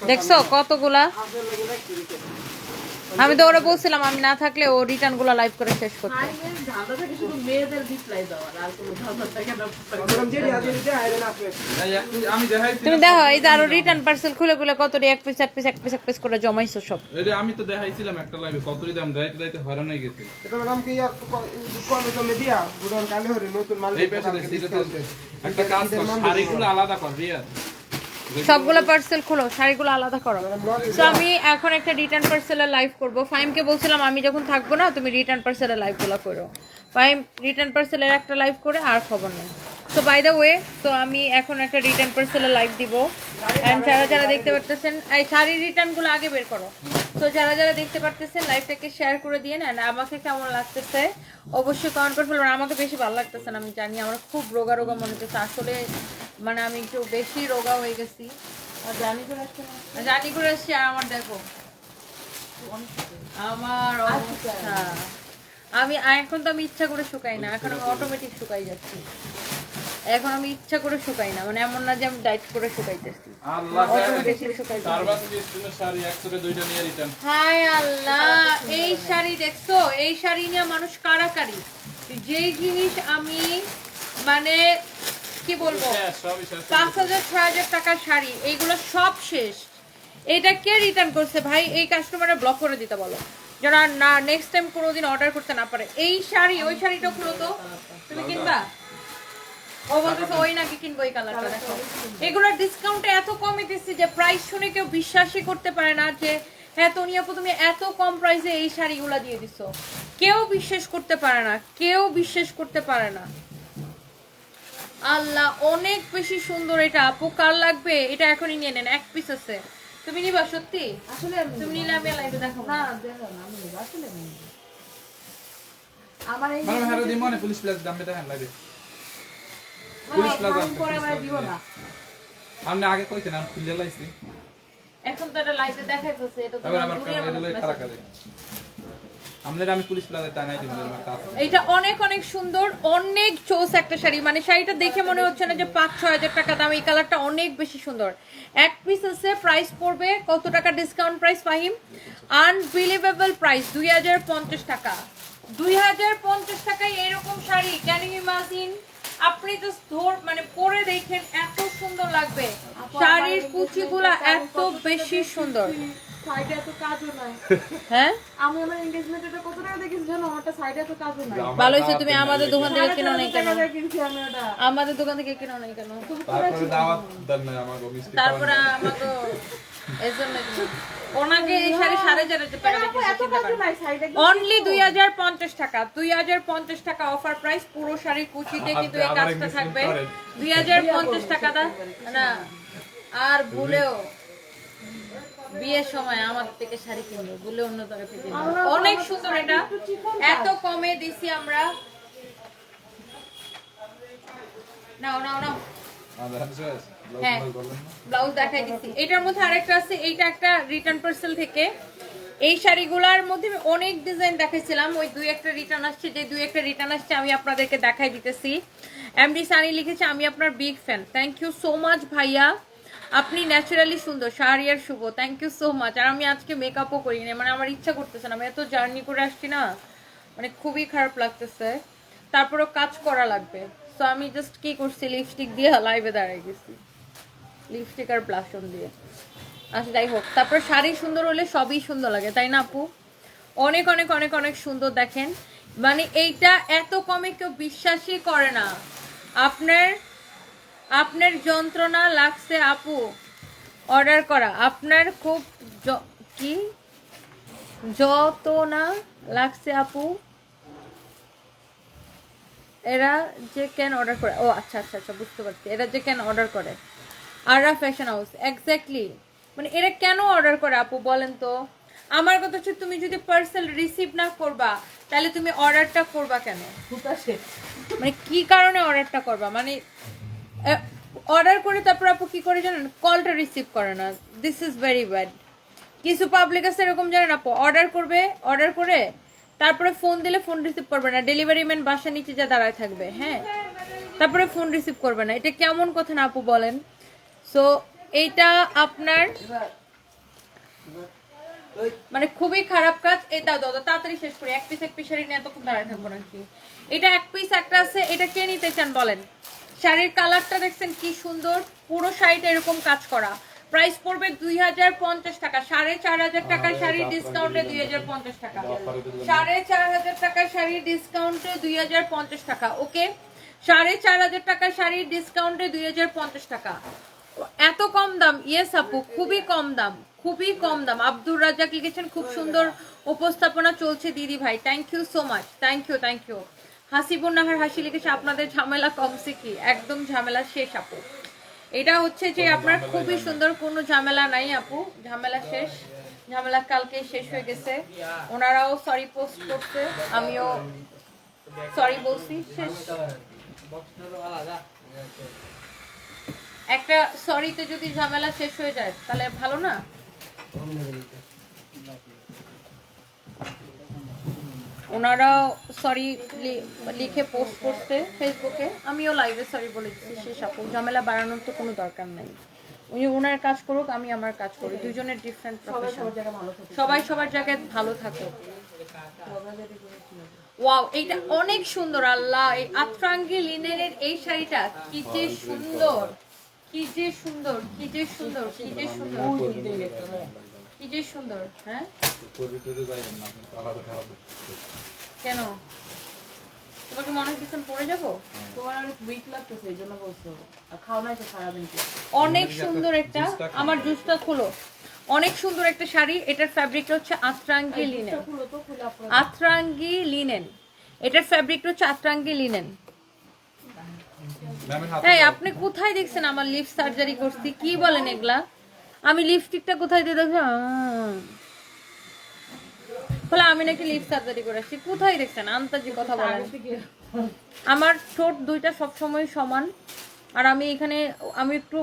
দেখছো কতগুলা? আমি তো ওরা বলছিলাম আমি না থাকলে ও রিটার্ন গুলা লাইভ করে শেষ করতে। তুমি দেখো এই যে আরো রিটার্ন পার্সেল খুলে খুলে কত এক পিস এক পিস এক পিস এক পিস করে জমাইছো সব। আমি তো দেখাইছিলাম একটা লাইভে কতই দাম দাইতে দাইতে হয়রান হয়ে গেছে। এটা নাম কি আর কবে জমে দিয়া বুড়ন কালে হরে নতুন মাল এই পেছনে একটা কাজ কর, শাড়িগুলো আলাদা কর রিয়া। সবগুলো পার্সেল খুলো, শাড়িগুলো আলাদা করো। তো আমি এখন একটা রিটার্ন পার্সেলের লাইভ করব। ফাইমকে বলছিলাম আমি যখন থাকবো না তুমি রিটার্ন পার্সেলের লাইভগুলো করো। ফাইম রিটার্ন পার্সেলের একটা লাইভ করে আর খবর নেই। তো বাই দ্য ওয়ে, তো আমি এখন একটা রিটার্ন পার্সেলের লাইভ দিব। এন্ড যারা যারা দেখতে পারতেছেন এই শাড়ির রিটার্নগুলো আগে বের করো। তো যারা যারা দেখতে পারতেছেন লাইভটাকে শেয়ার করে দিয়ে না, আমাকে কেমন লাগতেছে অবশ্যই কমেন্ট করে ফেলবেন। আমাকে বেশি ভালো লাগতেছে না আমি জানি, আমার খুব রোগা রোগা মনে হচ্ছে আসলে, মানে আমি একটু বেশি রোগা হয়ে গেছি। আর জানি করে আসছি আর আমার দেখো আমার অবস্থা। আমি এখন তো আমি ইচ্ছা করে শুকাই না, এখন আমি অটোমেটিক শুকাই যাচ্ছি। এখন আমি ইচ্ছা করে শুকাই না, মানে এমন না যে আমি ডাইট করে শুকাইতেছি। হায় আল্লাহ, এই শাড়ি দেখছো? এই শাড়ি নিয়ে মানুষ কারাকারি। যেই জিনিস আমি মানে কি বলবো 5,000-6,000 টাকার শাড়ি, এইগুলো সব শেষ। এটা কে রিটার্ন করছে ভাই? এই কাস্টমারে ব্লক করে দিতে বলো, যারা না নেক্সট টাইম কোনোদিন অর্ডার করতে না পারে। এই শাড়ি ওই শাড়িটা খুলো তো, তুমি কিনবা? ও বলতেছে ওই নাকি কিনবো এই কালারটা। দেখো এগুলোর ডিসকাউন্টে এত কমে দিচ্ছি যে প্রাইস শুনে কেউ বিশ্বাসই করতে পারে না যে হ্যাঁ তনিয়াপু তুমি এত কম প্রাইসে এই শাড়িগুলা দিয়ে দিছো। কেউ বিশ্বাস করতে পারে না, কেউ বিশ্বাস করতে পারে না। আল্লাহ অনেক বেশি সুন্দর এটা। আপু কার লাগবে? এটা এখনই নিয়ে নেন, এক পিস আছে। তুমি নিবা সত্যি? আসলে তুমি নিলে আমি লাইভে দেখাবো না। দেখো না আমি নিবা আসলে আমি আমার এই মানে হারো দিমনে পুলিশ প্লাস দাম দেখান লাগে। পুলিশ প্লাজা পরে আমরা দিব না। আমি আগে কইতে না খুলে লাইছি। এখন তো এটা লাইভে দেখাইতেছে, এটা তো আবার এগুলো খারাপ করে। আমি পুলিশ প্লাজা টানাই দিব আমার কাছে। এটা অনেক অনেক সুন্দর, অনেক চোস একটা শাড়ি। মানে শাড়িটা দেখে মনে হচ্ছে না যে 5-6 হাজার টাকা দাম। এই কালারটা অনেক বেশি সুন্দর। এক পিস আছে, প্রাইস পড়বে কত টাকা? Discount price Fahim, unbelievable price 2050 টাকা। 2050 টাকায় এরকম শাড়ি, ক্যান ইউ ইমাজিন? আপনি জাস্ট মানে পরে দেখেন এত সুন্দর লাগবে। শাড়ির কুচিগুলা এত বেশি সুন্দর। সাইডে এত কাজও নাই। হ্যাঁ আমি আমার এনগেজমেন্টে কত টাকা দেখেছি জানো? আমারটা সাইডে এত কাজও নাই। ভালো হইছে তুমি আমাদের দোকান থেকে কিনো নাই কেন? কিনছি আমি ওটা। আমাদের দোকান থেকে কিনো নাই কেন? তারপরে দাওয়াত দেন না আমাকে মিষ্টি। তারপরে আমাকে এজন্য ওনাকে এই শাড়ি 4,500 টাকা দিয়ে এত কাজও নাই সাইডে। অনলি 2050 টাকা। 2050 টাকা অফার প্রাইস। পুরো শাড়ি কুচিতে কিন্তু এই কাজটা থাকবে। 2050 টাকা দা না। আর ভুলেও বিয়ের সময় আমার থেকে শাড়ি কিনবো বলে অন্য জায়গা থেকে অনেক সুন্দর। এটা এত কমে দিছি আমরা। নাও নাও নাও, হ্যাঁ ব্লাউজ দেখাই দিচ্ছি। এটার মধ্যে আরেকটা আছে, এইটা একটা রিটার্ন পার্সেল থেকে। এই শাড়িগুলোর মধ্যে অনেক ডিজাইন দেখাইছিলাম, ওই দুই একটা রিটার্ন আসছে। যে দুই একটা রিটার্ন আসছে আমি আপনাদেরকে দেখাই দিতেছি। এমডি সানি লিখেছে আমি আপনার big fan. Thank you so much ভাইয়া, আপনি ন্যাচারালি সুন্দর। Shahriar Shuvo, thank you so much. আর আমি আজকে মেকআপও করি না, মানে আমার ইচ্ছা করতেছে না। আমি এত জার্নি করে আসছি না, মানে খুবই খারাপ লাগতেছে। তারপরেও কাজ করা লাগবে। সো আমি জাস্ট কি করছি, লিপস্টিক দিয়ে লাইভে দাঁড়াই গেছি, লিপস্টিক আর ব্লাশন দিয়ে। আচ্ছা যাই হোক, তারপর শাড়ি সুন্দর হলে সবই সুন্দর লাগে, তাই না আপু? অনেক অনেক অনেক অনেক সুন্দর। দেখেন মানে এইটা এত কমে কেউ বিশ্বাসই করে না। আপনার যন্ত্রণা লাগছে আপু অর্ডার করা, আপনার খুব কি যত না লাগছে আপু, এরা যে কেন অর্ডার করে। ও আচ্ছা আচ্ছা আচ্ছা বুঝতে পারছি, এরা যে কেন অর্ডার করে। আররা ফ্যাশন হাউস, এক্স্যাক্টলি। মানে এরা কেন অর্ডার করে আপু বলেন তো? আমার কথা হচ্ছে তুমি যদি পার্সেল রিসিভ না করবা তাহলে তুমি অর্ডারটা করবা কেন? মানে কি কারণে অর্ডারটা করবা? মানে অর্ডার করে তারপর আপু কি করে জানেন? কলটা রিসিভ করে না। This is very bad. কিছু পাবলিক আছে এরকম, জানেন আপু, অর্ডার করবে, অর্ডার করে তারপরে ফোন দিলে ফোন রিসিভ করবে না। ডেলিভারি ম্যান বাসা নিচে যা দাঁড়ায় থাকবে, হ্যাঁ, তারপরে ফোন রিসিভ করবে না। এটা কেমন কথা না আপু বলেন? সো এইটা আপনার মানে খুবই খারাপ কাজ। এটা দাও তাড়াতাড়ি শেষ করি, এক পিস শাড়ি নিয়ে এতক্ষণ দাঁড়ায় থাকবো নাকি। এটা এক পিস একটা আছে, এটা কে নিতে চান বলেন। শাড়ির কালারটা দেখছেন কি সুন্দর, পুরো শাড়িটা এরকম কাজ করা। প্রাইস পড়বে 2050 টাকা, 4500 টাকার শাড়ি ডিসকাউন্টে 2050 টাকা, 4500 টাকার শাড়ি ডিসকাউন্টে 2050 টাকা। ওকে, 4500 টাকার শাড়ি ডিসকাউন্টে 2050 টাকা। এত কম দাম? ইয়েস আপু, খুবই কম দাম, খুবই কম দাম। আব্দুর রাজ্জাক লিখেছেন খুব সুন্দর উপস্থাপনা চলছে দিদি ভাই, thank you so much, thank you. Hasibun Nahar Hasi লিখেছে আপনাদের ঝামেলা কমছে কি? একদম ঝামেলা শেষ আপু। এটা হচ্ছে যে আপনার খুবই সুন্দর, কোনো ঝামেলা নাই আপু, ঝামেলা শেষ, ঝামেলা কালকে শেষ হয়ে গেছে। ওনারাও সরি পোস্ট করছে, আমিও সরি বলছি, শেষ। একটা সরিতে যদি ঝামেলা শেষ হয়ে যায় তাহলে ভালো না? ওনারাও সরি লিখে পোস্ট করতে ফেসবুকে, আমিও লাইভে সরি বলে দিচ্ছি, শেষ আপু। ঝামেলা বাড়ানোর তো কোনো দরকার নাই, উনি ওনার কাজ করুক, আমি আমার কাজ করি, দুজনের ডিফারেন্ট প্রফেশন, সবাই সবার জায়গায় ভালো থাকুক। ওয়াও, এইটা অনেক সুন্দর। আল্লাহ, এই আতরাঙ্গি লিনেনের এই শাড়িটা কি যে সুন্দর, কি যে সুন্দর, কি যে সুন্দর, কি যে সুন্দর, কি যে সুন্দর। হ্যাঁ কেন তোমাকে মনে হচ্ছে পড়ে যাবো? তোমার অনেক উইক লাগতেছে এই জন্য বলছো, আর খাও নাই তো সারাদিন কি। অনেক সুন্দর একটা, আমার জুসটা খুলো, অনেক সুন্দর একটা শাড়ি। এটার ফ্যাব্রিকটা হচ্ছে আতরাঙ্গি লিনেন, আতরাঙ্গি লিনেন। এটার ফ্যাব্রিকটা হচ্ছে আতরাঙ্গি লিনেন। এই আপনি কোথায় দেখছেন আমার লিপ সার্জারি করছি? কি বলেন এগুলা? আমি লিপস্টিকটা কোথায় দিয়ে দেখছি? বলে আমি নাকি লিপ সার্জারি করে আসছি, কোথায় দেখছেন? আন্তাজি কথা বলেন। আমার ঠোঁট দুইটা সবসময় সমান, আর আমি এখানে আমি একটু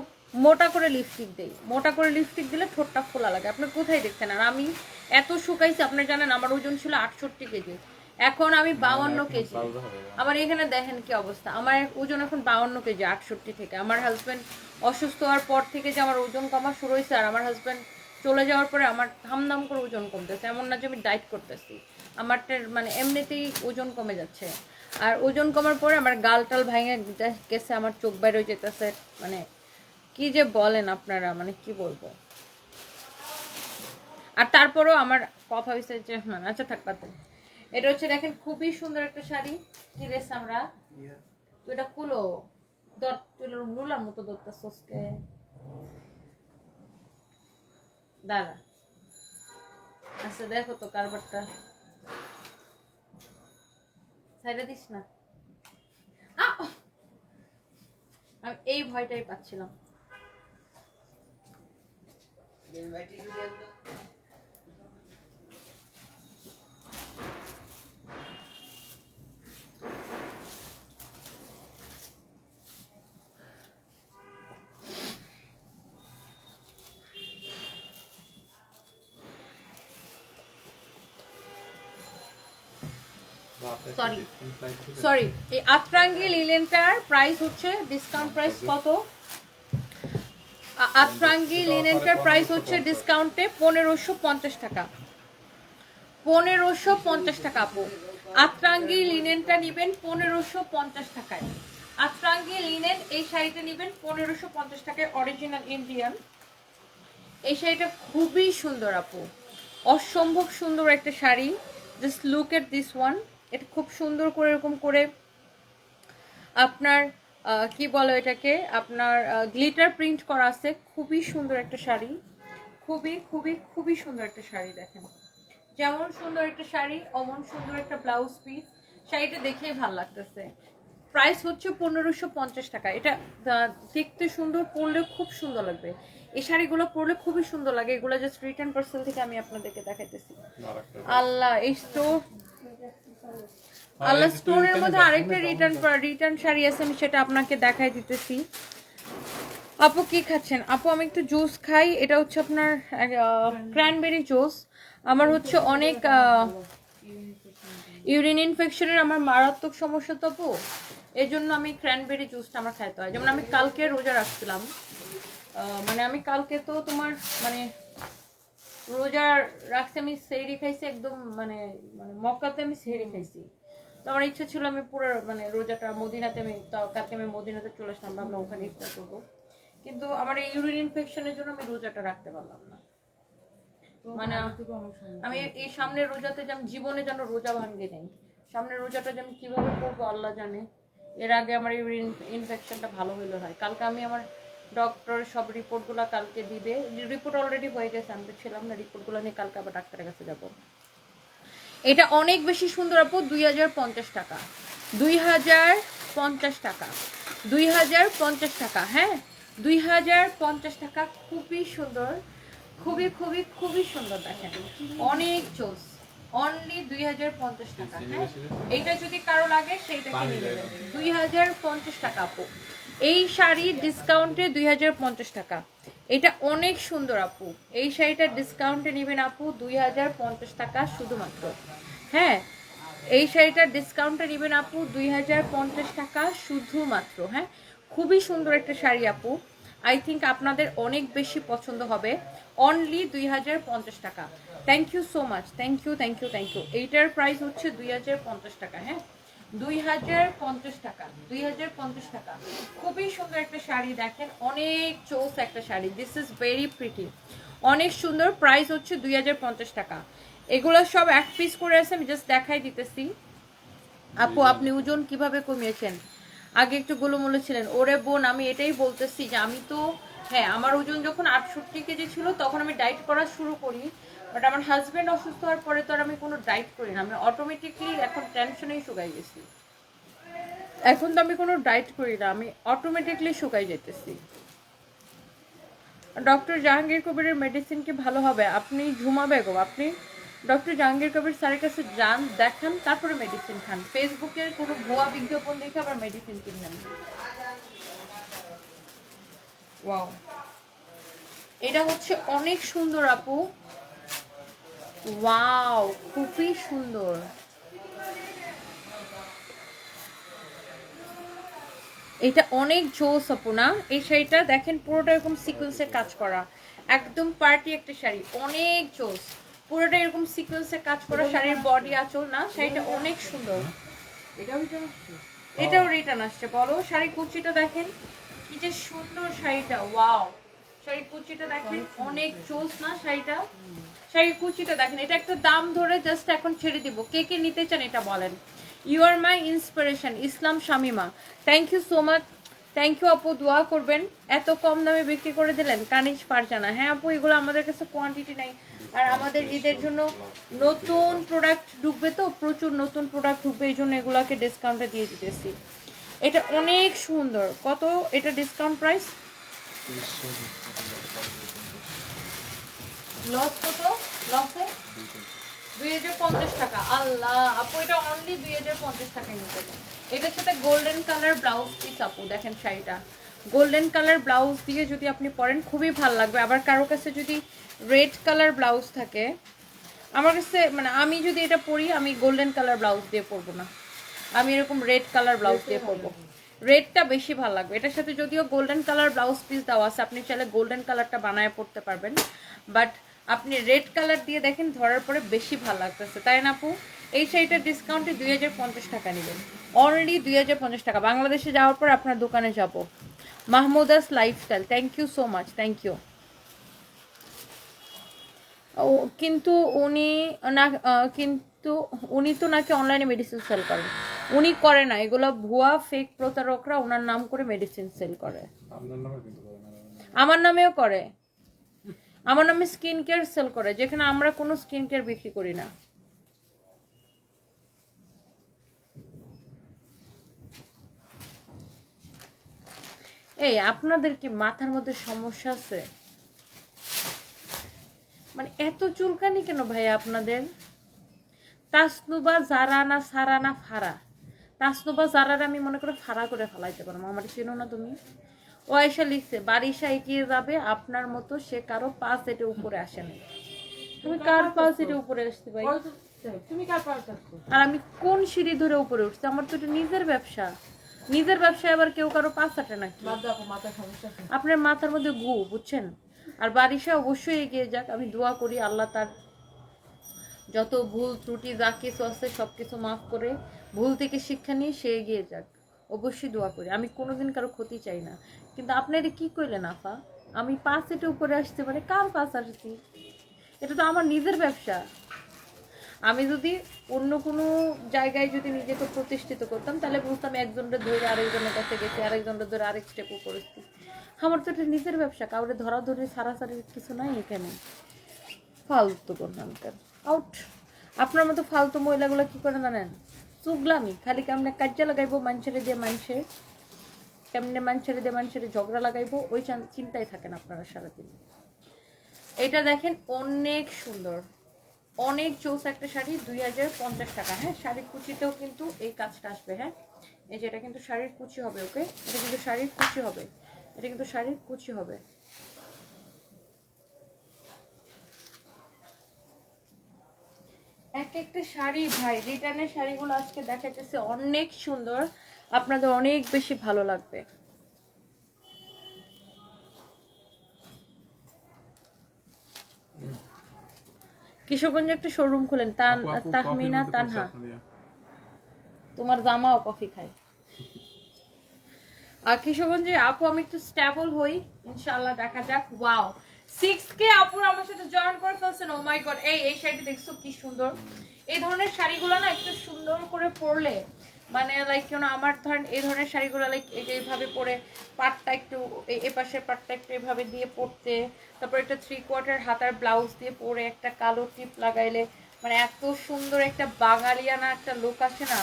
মোটা করে লিপস্টিক দিই, মোটা করে লিপস্টিক দিলে ঠোঁটটা খোলা লাগে। আপনি কোথায় দেখছেন? আর আমি এত শুকাইছি, আপনি জানেন আমার ওজন ছিল 68 কেজি, এখন আমি 52 কেজি। আমার এখানে দেখেন কি অবস্থা, আমার ওজন এখন 52 কেজি 68 থেকে। আমার হাজব্যান্ড অসুস্থ হওয়ার পর থেকে যে আমার ওজন কমা শুরু হয়েছে, আর আমার হাজব্যান্ড চলে যাওয়ার পরে আমার ধামধাম করে ওজন কমতেছে। এমন না যে আমি ডায়েট করতেছি, আমার মানে এমনিতেই ওজন কমে যাচ্ছে। আর ওজন কমার পরে আমার গাল টাল ভেঙে গেছে, আমার চোখ বাইরে হয়ে যেতেছে, মানে কি যে বলেন আপনারা, মানে কি বলবো। আর তারপরেও আমার কথা হয়েছে যে আচ্ছা থাক পাতে। এটা হচ্ছে দেখেন খুবই সুন্দর একটা শাড়ি, কি রেস আমরা তো এটা কুলো রুলার মতো দত্তা সসকে দাঁড়া। আচ্ছা দেখো তো কারবারটা, সাইডে দিস না। আমি এই ভয়টাই পাচ্ছিলাম। সরি এই আতরাঙ্গি লিনেনটার প্রাইস হচ্ছে, ডিসকাউন্ট প্রাইস কত? আতরাঙ্গি লিনেনটার প্রাইস হচ্ছে ডিসকাউন্টে 1550 টাকা, 1550 টাকা আপু। আতরাঙ্গি লিনেনটা নিবেন 1550 টাকায়। আতরাঙ্গি লিনেন এই শাড়িটা নিবেন 1550 টাকায়, অরিজিনাল ইন্ডিয়ান। এই শাড়িটা খুবই সুন্দর আপু, অসম্ভব সুন্দর একটা sari. Just look at this one. এটা খুব সুন্দর করে এরকম করে আপনার কি বলো এটাকে, আপনার গ্লিটার প্রিন্ট করা আছে। খুবই সুন্দর একটা শাড়ি, খুবই খুবই খুবই সুন্দর একটা শাড়ি। দেখেন যেমন সুন্দর একটা শাড়ি অমন সুন্দর একটা ব্লাউজ পিস। শাড়িটা দেখেই ভালো লাগতেছে। প্রাইস হচ্ছে 1550 টাকা। এটা দেখতে সুন্দর, পরলে খুব সুন্দর লাগবে। এই শাড়িগুলো পরলে খুবই সুন্দর লাগে। এগুলো জাস্ট রিটার্ন পার্সেল থেকে আমি আপনাদেরকে দেখাইতেছি। আল্লাহ, এই স্টোর আল্লাহ স্টোনের মধ্যে আরেকটা রিটার্ন শাড়ি আছে, আমি সেটা আপনাকে দেখাই দিতেছি। আপু কি খাচ্ছেন? আপু আমি একটু জুস খাই, এটা হচ্ছে আপনার ক্র্যানবেরি জুস। আমার হচ্ছে অনেক ইউরিন ইনফেকশনের আমার মারাত্মক সমস্যা তো আপু, এই জন্য আমি ক্র্যানবেরি জুসটা আমার খাইতে হয়। যেমন আমি কালকে রোজা রাখছিলাম, মানে আমি কালকে তো তোমার মানে রোজা রাখছি, আমি সেহরি খাইছি একদম মানে মানে মক্কাতে আমি সেহরি খাইছি। তো আমার ইচ্ছা ছিল আমি পুরো মানে রোজাটা মদিনাতে, আমি কালকে আমি মদিনাতে চলে আসলাম, ভাবলাম ওখানে ইফতার করবো, কিন্তু আমার এই ইউরিন ইনফেকশনের জন্য আমি রোজাটা রাখতে পারলাম না। মানে আমি এই সামনের রোজাতে যে আমি জীবনে যেন রোজা ভাঙ্গি নেই, সামনের রোজাটা যে আমি কিভাবে করবো আল্লাহ জানে। এর আগে আমার ইউরিন ইনফেকশনটা ভালো হইলে হয়। কালকে আমি আমার ডক্টর সব রিপোর্টগুলো কালকে দিবে, রিপোর্ট অলরেডি হয়ে গেছে, আমি তো ছিলাম না, রিপোর্টগুলো নিয়ে কালকে আবার ডাক্তারের কাছে যাব। এটা অনেক বেশি সুন্দর আপু, 2050 টাকা, 2050 টাকা, 2050 টাকা, হ্যাঁ 2050 টাকা। খুবই সুন্দর, খুবই খুবই খুবই সুন্দর, দেখেন অনেক চোস, অনলি 2050 টাকা। হ্যাঁ এইটা যদি কারো লাগে সেইটাকে নিয়ে নেবেন, 2050 টাকা আপু। এই শাড়ি ডিসকাউন্টে 2050 টাকা, এটা অনেক সুন্দর আপু। এই শাড়িটা ডিসকাউন্টে নেবেন আপু 2050 টাকা শুধুমাত্র। হ্যাঁ এই শাড়িটার ডিসকাউন্টে নেবেন আপু 2050 টাকা শুধুমাত্র। হ্যাঁ খুবই সুন্দর একটা শাড়ি আপু, আই থিঙ্ক আপনাদের অনেক বেশি পছন্দ হবে, অনলি 2050 টাকা। Thank you so much, thank you thank you thank you. এইটার প্রাইস হচ্ছে 2050 টাকা। হ্যাঁ 2050 টাকা, 2050 টাকা। খুবই সুন্দর একটা শাড়ি, দেখেন অনেক চোস একটা sari, this is very pretty, অনেক সুন্দর। প্রাইস হচ্ছে 2050 টাকা। এগুলো সব এক পিস করে আছে, আমি জাস্ট দেখাই দিতেছি। আপু আপনি ওজন কিভাবে কমিয়েছেন? আগে একটু গোলুমুলু ছিলেন। ওরে বোন আমি এটাই বলতেছি যে আমি তো, হ্যাঁ আমার ওজন যখন 68 কেজি ছিল তখন আমি ডায়েট করা শুরু করি, বাট আমার হাজবেন্ড অসুস্থ হওয়ার পরে তো আর আমি কোনো ডায়েট করি না, আমি অটোমেটিকলি এখন টেনশনেই শুকাই গেছি। এখন তো আমি কোনো ডায়েট করি না, আমি অটোমেটিকলি শুকাই যেতেছি। ডক্টর জাহাঙ্গীর কবিরের মেডিসিন কি ভালো হবে? আপনি ঝুমা বেগম, আপনি ডক্টর জাহাঙ্গীর কবির স্যারের কাছে যান, দেখান, তারপরে মেডিসিন খান। ফেসবুকের কোনো ভুয়া বিজ্ঞাপন দেখে আবার মেডিসিন কিনবেন। ওয়াও এটা হচ্ছে অনেক সুন্দর আপু, ওয়াও খুবই সুন্দর। এটা অনেক জোস আপু না? এই শাড়িটা দেখেন পুরোটা এরকম সিকোয়েন্সের কাজ করা, একদম পার্টি একটা শাড়ি, অনেক জোস। পুরোটা এরকম সিকোয়েন্সের কাজ করা, শাড়ির বডি আঁচল না, শাড়িটা অনেক সুন্দর। এটাও রিটার্ন আসছে বলো। শাড়ি কুচিটা দেখেন কি যে সুন্দর শাড়িটা, ওয়াও। শাড়ির কুচিটা দেখেন অনেক জোস না শাড়িটা? শাড়ির কুচিটা দেখেন, এটা একটা দাম ধরে জাস্ট এখন ছেড়ে দিব। কে কে নিতে চান এটা বলেন। You are my inspiration, Islam Shamima, thank you so much, thank you আপু। দোয়া করবেন, এত কম দামে বিক্রি করে দিলেন। কানিজ ফারজানা, হ্যাঁ আপু এগুলো আমাদের কাছে কোয়ান্টিটি নাই, আর আমাদের ঈদের জন্য নতুন প্রোডাক্ট ঢুকবে, তো প্রচুর নতুন প্রোডাক্ট ঢুকবে, এই জন্য এগুলাকে ডিসকাউন্টে দিয়ে দিতেছি। এটা অনেক সুন্দর। কত এটা ডিসকাউন্ট প্রাইস? লস কত? লসে 2050 টাকা। আল্লাহ আপু এটা অনলি 2050 টাকায় নিতে হবে। এটার সাথে গোল্ডেন কালার ব্লাউজ পিস আপু, দেখেন শাড়িটা গোল্ডেন কালার ব্লাউজ দিয়ে যদি আপনি পরেন খুবই ভালো লাগবে। আবার কারো কাছে যদি রেড কালার ব্লাউজ থাকে, আমার কাছে মানে আমি যদি এটা পরি আমি গোল্ডেন কালার ব্লাউজ দিয়ে পরবো না, আমি এরকম রেড কালার ব্লাউজ দিয়ে পরবো, রেডটা বেশি ভালো লাগবে। এটার সাথে যদিও গোল্ডেন কালার ব্লাউজ পিস দেওয়া আছে, আপনি চাইলে গোল্ডেন কালারটা বানায় পড়তে পারবেন, বাট আপনি রেড কালার দিয়ে দেখেন ধরার পরে বেশি ভালো লাগতেছে, তাই না আপু? এই শাড়িটার ডিসকাউন্টে 2050 টাকা নেবেন, অনলি 2050 টাকা। বাংলাদেশে যাওয়ার পর আপনার দোকানে যাব। Mahmuda's lifestyle, thank you so much, thank you. ও কিন্তু উনি না, কিন্তু উনি তো নাকি অনলাইনে মেডিসিন সেল করেন। উনি করে না, এগুলো ভুয়া ফেক প্রতারকরা ওনার নাম করে মেডিসিন সেল করে। আমার নামেও করে, আমার নামে স্কিন কেয়ার সেল করে, যেখানে আমরা কোনো স্কিন কেয়ার বিক্রি করি না। এই আপনাদের কি মাথার মধ্যে সমস্যা আছে? মানে এত চুলকানি কেন ভাই আপনাদের? তাসনুবা জারা না সারা না ফারা? তাসনুবা জারার আমি মনে করে ফারা করে ফেলাইতে পারবো, আমার চেনো না তুমি? ও আয়সা লিখছে বারিশা এগিয়ে যাবে আপনার মতো, সে কারো পা সেটে উপরে আসে না। তুমি কার পা সেটে উপরে আসতে ভাই? তুমি কার পাশ থাকছো? আর আমি কোন সিঁড়ি ধরে উপরে উঠছি? আমার তো এটা নিজের ব্যবসা, নিজের ব্যবসায় আবার কেউ কারো পাঁচ আটে নাকি? মাথার সমস্যা আছে। আপনার মাথার মধ্যে গু, বুঝছেন? আর বারিশা অবশ্যই এগিয়ে যাক, আমি দোয়া করি আল্লাহ তার যত ভুল ত্রুটি যা কিছু আছে সবকিছু মাফ করে ভুল থেকে শিক্ষা নিয়ে সে এগিয়ে যাক, অবশ্যই দোয়া করি। আমি কোনোদিন কারো ক্ষতি চাই না। কিন্তু আপনারা কি কইলেন আফা, আমি 5 এর উপরে আসতে পারে? কার 5 আসছি? এটা তো আমার নিজের ব্যবসা। আমি যদি অন্য কোনো জায়গায় যদি নিজেকে প্রতিষ্ঠিত করতাম তাহলে বলতাম একজনের ধরে আরেকজনের কাছে গেছি, আরেকজনের ধরে আরেক স্টেপও করেছি। আমার তো এটা নিজের ব্যবসা, কাউরে ধরাধরি সারাসারির কিছু নাই এখানে। ফালতু করলাম কেন আউট। আপনার মতো ফালতু মহিলাগুলো কি করে জানেন? চুগলামি খালি কেমনে কাজ্জা লাগাইবো মানুষের দিয়ে, মানুষের ঝগড়া লাগাইবো, ওই চিন্তায় থাকেন আপনারা সারাদিন। এটা দেখেন অনেক সুন্দর, অনেক জোস একটা শাড়ি, 2050 টাকা। হ্যাঁ, শাড়ির কুচিতেও কিন্তু এই কাজটা আসবে। হ্যাঁ, এই যে এটা কিন্তু শাড়ির কুচি হবে। ওকে, এটা কিন্তু শাড়ির কুচি হবে, এটা কিন্তু শাড়ির কুচি হবে। এক একটা শাড়ি ভাই, রিটার্নের শাড়িগুলো আজকে দেখাইতেছে অনেক সুন্দর, আপনাদের অনেক বেশি ভালো লাগবে। কিশোরগঞ্জে একটা শোরুম খুলেন, তাহমিনা তানহা, তোমার জামাও কফি খায়। আর কিশোরগঞ্জে আপু আমি একটু স্টেবল হই ইনশাআল্লাহ, দেখা যাক। ওয়াও, 6K আপুর আমার সাথে জয়েন করে ফেলছেন। ও মাই গড, এই শাড়িটা দেখছো কি সুন্দর। এই ধরনের শাড়িগুলো না একটু সুন্দর করে পরলে, মানে লাইক কেন আমার ধরেন এই ধরনের শাড়িগুলো লাইক এইভাবে পরে পাটটা একটু এই পাশের পাটটা একটু এভাবে দিয়ে পরতে, তারপর একটা 3/4 হাতার ব্লাউজ দিয়ে পরে একটা কালো টিপ লাগাইলে মানে এত সুন্দর একটা বাঙালিয়ানা একটা লুক আসে না,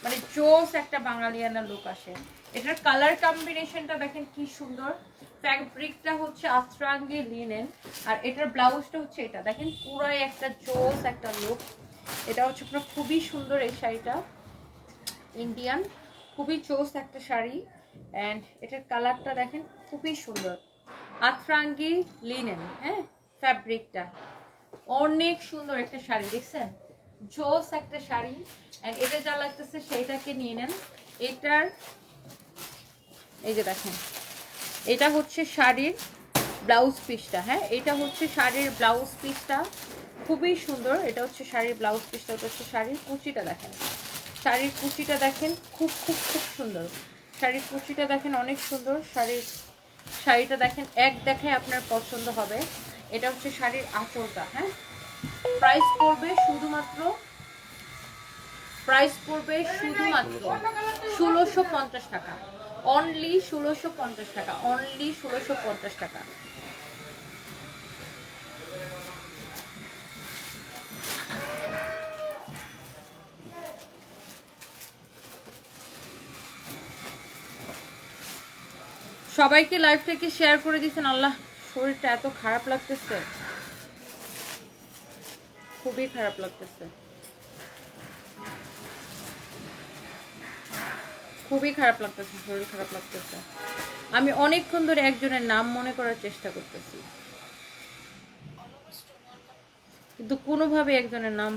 মানে জোস একটা বাঙালিয়ানা লুক আসে। এটার কালার কম্বিনেশনটা দেখেন কি সুন্দর। ফ্যাব্রিকটা হচ্ছে আফরাঙ্গি লিনেন, আর এটার ব্লাউজটা হচ্ছে এটা দেখেন, পুরাই একটা জোস একটা লুক। এটা হচ্ছে পুরো খুবই সুন্দর এই শাড়িটা, ইন্ডিয়ান খুবই জোস একটা শাড়ি। অ্যান্ড এটার কালারটা দেখেন খুবই সুন্দর, আফরাঙ্গি লিনেন। হ্যাঁ, ফ্যাব্রিকটা অনেক সুন্দর একটা শাড়ি, দেখছেন জোস একটা শাড়ি। অ্যান্ড এটা যা লাগতেছে সেইটাকে নিয়ে নেন। এটার এই যে দেখেন, এটা হচ্ছে শাড়ির ব্লাউজ পিসটা। হ্যাঁ, এটা হচ্ছে শাড়ির ব্লাউজ পিসটা, খুবই সুন্দর। এটা হচ্ছে শাড়ির ব্লাউজ পিসটা, ওটা হচ্ছে শাড়ির কুচিটা। দেখেন শাড়ির কুচিটা দেখেন, খুব খুব খুব সুন্দর। শাড়ির কুচিটা দেখেন অনেক সুন্দর। শাড়িটা দেখেন, এক দেখায় আপনার পছন্দ হবে। এটা হচ্ছে শাড়ির আঁচলটা। হ্যাঁ, প্রাইস পড়বে শুধুমাত্র 1650 টাকা, অনলি 1650 টাকা, অনলি 1650 টাকা। সবাইকে লাইভটাকে শেয়ার করে দিয়েছেন। আল্লাহ, শরীরটা এত খারাপ লাগতেছে, খুবই খারাপ লাগতেছে, খুবই খারাপ লাগতেছে, শরীর খারাপ লাগতেছে। আমি অনেকক্ষণ ধরে একজনের নাম মনে করার চেষ্টা করতেছি, কিন্তু কোনোভাবে একজনের নাম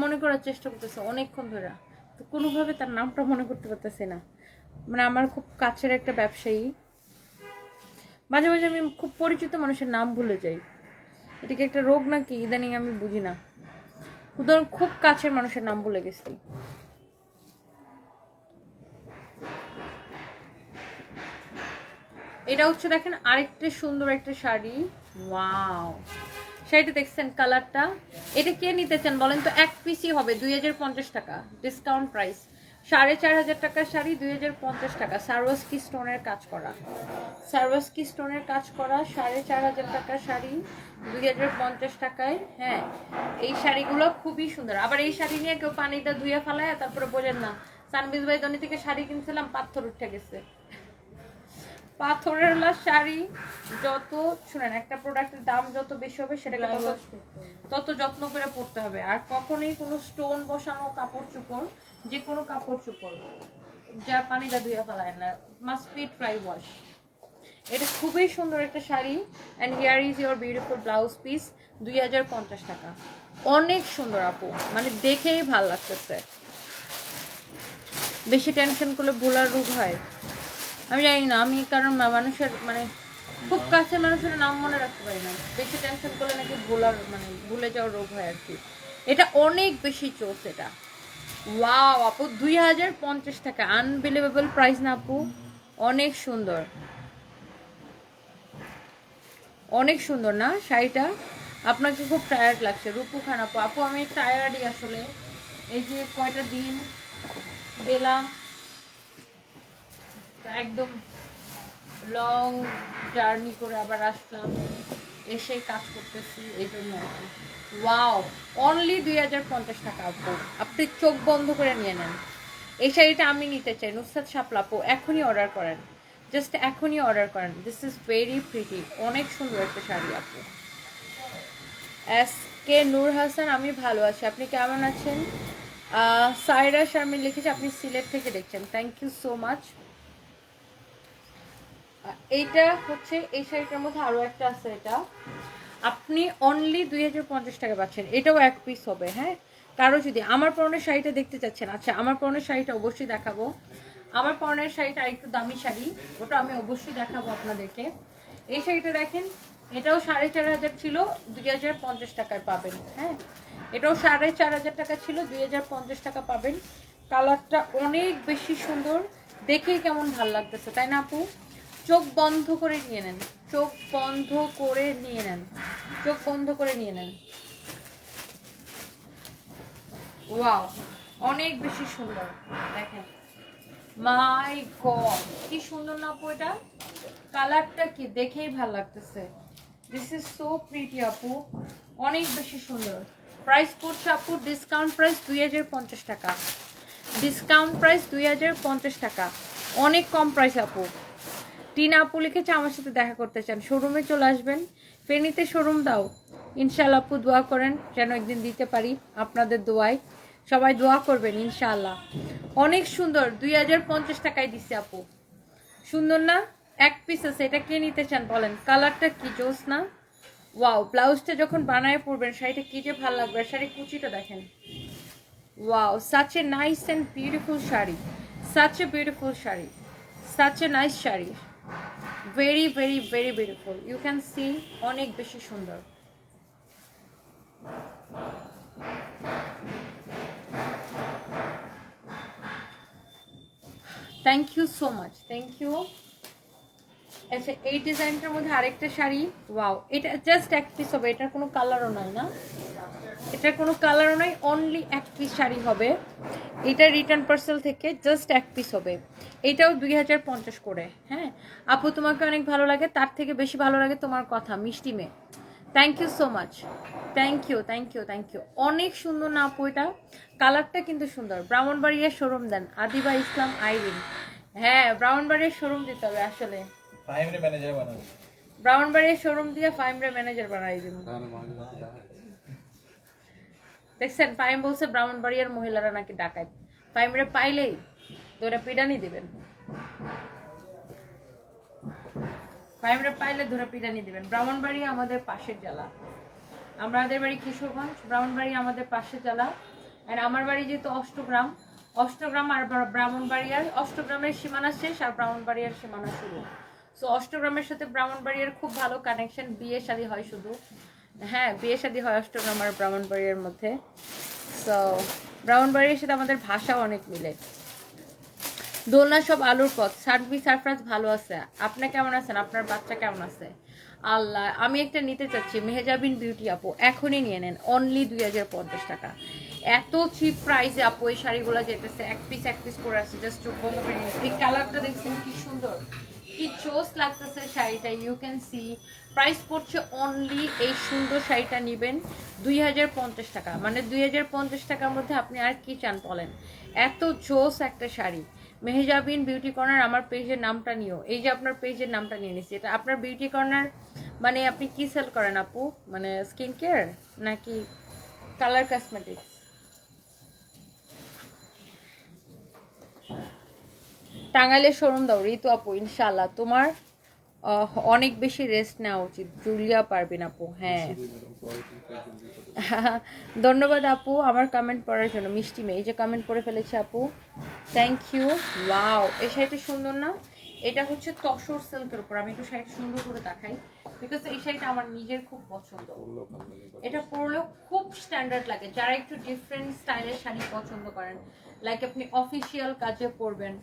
মনে করার চেষ্টা করতেছে অনেকক্ষণ ধরে, তো কোনোভাবে তার নামটা মনে করতে পারতেছি না। মানে আমার খুব কাছের একটা ব্যবসায়ী, মাঝে মাঝে আমি খুব পরিচিত মানুষের নাম ভুলে যাই। এটা কি একটা রোগ নাকি ইদানিং আমি বুঝি না। উদাহরণ, খুব কাছের মানুষের নাম ভুলে গেছি। এটা হচ্ছে দেখেন আরেকটা সুন্দর একটা শাড়ি। ওয়াও, শাড়িটা দেখছেন কালারটা। এটা কে নিতে চান বলেন তো? এক পিসই হবে 2050 টাকা, ডিসকাউন্ট প্রাইস। 4500 টাকার শাড়ি 2050 টাকা, সারওয়াস্কি স্টোনের কাজ করা, সারওয়াস্কি স্টোনের কাজ করা 4500 টাকার শাড়ি 2050 টাকায়। হ্যাঁ, এই শাড়িগুলো খুবই সুন্দর। আবার এই শাড়ি নিয়ে কেউ পানিতে ধুয়ে ফেলায় তারপরে বোঝেন না, সানবিজ ভাই দনি থেকে শাড়ি কিনছিলাম, পাথর উঠে গেছে। পাথরের শাড়ি যত শুনেন, একটা প্রোডাক্টের দাম যত বেশি হবে সেটাকে তত যত্ন করে পড়তে হবে। আর কখনোই কোনো স্টোন বসানো কাপড় চোপড়, যে কোনো কাপড় চোপড় যা পানিটা ধুয়ে ফেলায় না, মাস্ট বি ড্রাই ওয়াশ। এটা খুবই সুন্দর একটা sari and here is your beautiful blouse piece 2050 টাকা। অনেক সুন্দর আপু, মানে দেখেই ভাল লাগতেছে। বেশি টেনশন করলে ভোলার রোগ হয়, আমি জানি না, আমি কারণ মানুষের মানে খুব কাছে মানুষের নাম মনে রাখতে পারি না, বেশি টেনশন করলে নাকি ভোলার মানে ভুলে যাওয়ার রোগ হয় আর কি। এটা অনেক বেশি চোস এটা। ওয়াও আপু 2050 টাকা, আনবিলিভেবল প্রাইস না আপু? অনেক সুন্দর, অনেক সুন্দর না শাড়িটা? আপনাকে খুব টায়ার্ড লাগছে রূপু খান আপু? আপু আমি টায়ার্ডই আসলে, এই যে কয়টা দিন গেলাম একদম লং জার্নি করে আবার আসলাম, এসে কাজ করতেছি এই জন্য আর কি। ওয়াও, অনলি 2050 টাকা আপু, আপনি চোখ বন্ধ করে নিয়ে নেন। এই শাড়িটা আমি নিতে চাই, নুসরাত শাপলা আপু এখনই অর্ডার করেন, জাস্ট এখনই অর্ডার করেন। দিস ইজ ভেরি প্রিটি, অনেক সুন্দর একটা শাড়ি আপু। এস কে নূর হাসান, আমি ভালো আছি, আপনি কেমন আছেন? সাইরা শারমিন লিখেছে আপনি সিলেট থেকে দেখছেন, থ্যাংক ইউ সো মাচ। এইটা হচ্ছে এই শাড়িটার মধ্যে আরো একটা আছে, এটা আপনি অনলি 2050 টাকা পাচ্ছেন, এটাও এক পিস হবে। হ্যাঁ, কারো যদি আমার পরনের শাড়িটা দেখতে চাচ্ছেন, আচ্ছা আমার পরনের শাড়িটা অবশ্যই দেখাবো। আমার পরনের শাড়িটা আরেকটু দামি শাড়ি, ওটা আমি অবশ্যই দেখাবো আপনাদেরকে। এই শাড়িটা দেখেন, এটাও 4500 ছিল, 2050 টাকায় পাবেন। হ্যাঁ, এটাও 4500 টাকা ছিল, 2050 টাকা পাবেন। কালারটা অনেক বেশি সুন্দর, দেখেই কেমন ভাল লাগতেছে তাই না আপু? চোখ বন্ধ করে নিয়ে নেন, চোখ বন্ধ করে নিয়ে নেন, চোখ বন্ধ করে নিয়ে নেন। ওয়াও, অনেক বেশি সুন্দর, দেখেন মাই গড কি সুন্দর না আপু? এটা কালারটা কি দেখেই ভালো লাগতেছে। দিস ইজ সো প্রিটি আপু, অনেক বেশি সুন্দর। প্রাইস পড়ছে আপু ডিসকাউন্ট প্রাইস 2050 টাকা, ডিসকাউন্ট প্রাইস 2050 টাকা, অনেক কম প্রাইস আপু। টিনা আপু লিখেছে আমার সাথে দেখা করতে চান, শোরুমে চলে আসবেন। ফেনীতে শোরুম দাও ইনশাআল্লাহ আপু, দোয়া করেন যেন একদিন দিতে পারি, আপনাদের দোয়ায় সবাই দোয়া করবেন ইনশাআল্লাহ। অনেক সুন্দর, 2050 টাকায় দিচ্ছে আপু, সুন্দর না? এক পিস আছে, এটা কে নিতে চান বলেন? কালারটা কি জোস না? ওয়াও, ব্লাউজটা যখন বানায় পরবেন শাড়িটা কি যে ভালো লাগবে। শাড়ি কুচিটা দেখেন, wow, such a nice and beautiful sari, such a beautiful sari, such a nice sari, very very very beautiful, you can see, অনেক বেশি সুন্দর। Thank you so much, thank you. আচ্ছা এই ডিজাইনটার মধ্যে আরেকটা শাড়ি, ওয়াও, এটা জাস্ট এক পিস হবে, এটার কোনো কালারও নাই না, এটার কোনো কালারও নাই, অনলি এক পিস শাড়ি হবে। এটা রিটার্ন পার্সেল থেকে জাস্ট এক পিস হবে, এটাও 2050 করে। হ্যাঁ আপু তোমাকে অনেক ভালো লাগে, তার থেকে বেশি ভালো লাগে তোমার কথা, মিষ্টি মেয়ে। Thank you so much, thank you thank you thank you. অনেক সুন্দর না আপু? এটা কালারটা কিন্তু সুন্দর। ব্রাহ্মণবাড়িয়ার শোরুম দেন, আদিবা ইসলাম আইরিন। হ্যাঁ ব্রাহ্মণবাড়িয়ার শোরুম দিতে হবে আসলে, ব্রাহ্মণবাড়িয়ার শোরুম দিয়ে ফাইমরে ম্যানেজার বানাই দিব। দেখছেন ফাইম বলছে ব্রাহ্মণবাড়িয়ার মহিলারা নাকি ডাকায়, ফাইমরে পাইলেই তো ওরা পিডানি দিবেন, ফাইমরে পাইলে ধরে পিডানি দিবেন। ব্রাহ্মণবাড়িয়া আমাদের পাশের জেলা, আমাদের বাড়ি কিশোরগঞ্জ, ব্রাহ্মণবাড়িয়া আমাদের পাশের জেলা। আর আমার বাড়ি যেহেতু অষ্টগ্রাম, অষ্টগ্রাম আর ব্রাহ্মণবাড়িয়ার, অষ্টগ্রামের সীমানা শেষ আর ব্রাহ্মণবাড়িয়ার সীমানা শুরু। সো অষ্টগ্রামের সাথে ব্রাহ্মণবাড়িয়ার খুব ভালো কানেকশন, বিয়ে শাদী হয় শুধু। হ্যাঁ বিয়ে শাদী হয় অষ্টগ্রাম আর ব্রাহ্মণবাড়িয়ার মধ্যে। সো ব্রাহ্মণবাড়িয়ার সাথে আমাদের ভাষাও অনেক মিলে। দোলনা সব আলুর পথ, সার্ভি সারফরাজ ভালো আছে, আপনি কেমন আছেন? আপনার বাচ্চা কেমন আছে? আল্লাহ, আমি একটা নিতে চাচ্ছি মেহেজাবিন বিউটি আপু, এখনই নিয়ে নেন, অনলি 2050 টাকা। এত চিপ প্রাইসে আপু এই শাড়িগুলো যেতেছে, এক পিস করে আছে, জাস্ট চোখ বন্ধ করে নিন। এই কালারটা দেখছেন কি সুন্দর, কি চোস লাগতেছে শাড়িটা, ইউ ক্যান সি। প্রাইস পড়ছে অনলি, এই সুন্দর শাড়িটা নেবেন 2050 টাকা, মানে 2050 টাকার মধ্যে আপনি আর কি চান বলেন? এত চোস একটা শাড়ি। মেহেজাবিন বিউটি কর্নার, আমার পেজের নামটা নিও, এই যে আপনার পেজের নামটা নিয়ে নিচ্ছি, এটা আপনার বিউটি কর্নার। মানে আপনি কি সেল করেন আপু? মানে স্কিন কেয়ার নাকি কালার কসমেটিক্স? টাঙ্গাইলের শোরুম দাও ঋতু আপু, ইনশাল্লাহ তোমার অনেক বেশি রেস্ট নেওয়া উচিত। জুলিয়া পারবেন আপু, হ্যাঁ। ধন্যবাদ আপু আমার কমেন্ট পড়ার জন্য। মিষ্টি মেয়ে এই যে কমেন্ট করে ফেলেছে আপু, থ্যাংক ইউ। ওয়াও, এই শাড়িটা সুন্দর না? এটা হচ্ছে তসর সিল্কের উপর। আমি একটু শাড়িটা সুন্দর করে দেখাই, বিকজ এই শাড়িটা আমার নিজের খুব পছন্দ। এটা পরলেও খুব স্ট্যান্ডার্ড লাগে। যারা একটু ডিফারেন্ট স্টাইলের শাড়ি পছন্দ করেন, লাইক আপনি অফিসিয়াল কাজে পরবেন,